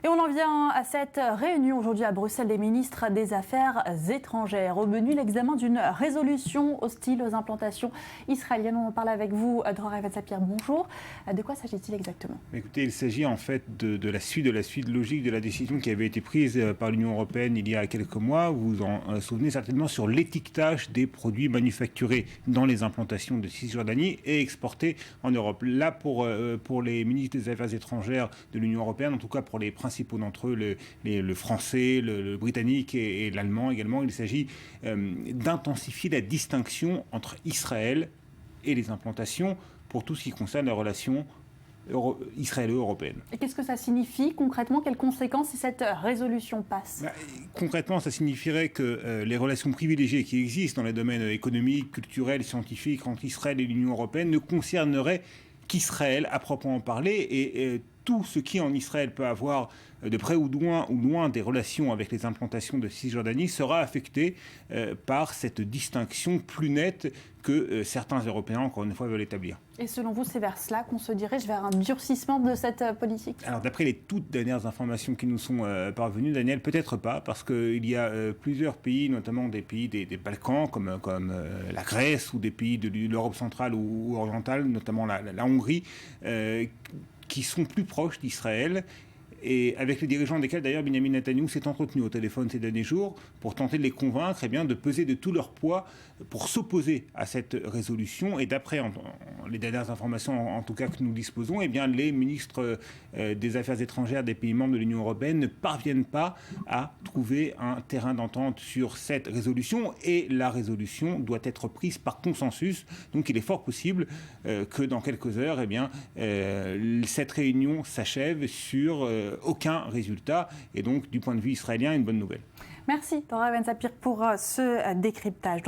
Et on en vient à cette réunion aujourd'hui à Bruxelles des ministres des Affaires étrangères. Au menu, l'examen d'une résolution hostile aux implantations israéliennes. On en parle avec vous, Dror Evans-Sapir. Bonjour. De quoi s'agit-il exactement? Écoutez, il s'agit en fait de la suite logique de la décision qui avait été prise par l'Union européenne il y a quelques mois. Vous vous en souvenez certainement, sur l'étiquetage des produits manufacturés dans les implantations de Cisjordanie et exportés en Europe. Là, pour les ministres des Affaires étrangères de l'Union européenne, en tout cas pour les principaux d'entre eux, le français, le britannique et l'allemand également, il s'agit d'intensifier la distinction entre Israël et les implantations pour tout ce qui concerne la relation israélo-européenne. Et qu'est-ce que ça signifie concrètement? Quelles conséquences si cette résolution passe? Concrètement, ça signifierait que les relations privilégiées qui existent dans les domaines économiques, culturels, scientifiques entre Israël et l'Union européenne ne concerneraient qu'Israël à proprement parler et tout ce qui en Israël peut avoir de près ou de loin des relations avec les implantations de Cisjordanie sera affecté par cette distinction plus nette que certains Européens, encore une fois, veulent établir. Et selon vous, c'est vers cela qu'on se dirige, vers un durcissement de cette politique? Alors, d'après les toutes dernières informations qui nous sont parvenues, Daniel, peut-être pas, parce qu'il y a plusieurs pays, notamment des pays des Balkans, comme la Grèce, ou des pays de l'Europe centrale ou orientale, notamment la Hongrie, qui sont plus proches d'Israël, et avec les dirigeants desquels d'ailleurs Benjamin Netanyahou s'est entretenu au téléphone ces derniers jours pour tenter de les convaincre de peser de tout leur poids pour s'opposer à cette résolution. Et d'après les dernières informations en tout cas que nous disposons, les ministres des Affaires étrangères des pays membres de l'Union européenne ne parviennent pas à trouver un terrain d'entente sur cette résolution, et la résolution doit être prise par consensus. Donc il est fort possible que dans quelques heures, cette réunion s'achève sur aucun résultat, et donc du point de vue israélien, une bonne nouvelle. Merci Dror Evans-Sapir pour ce décryptage.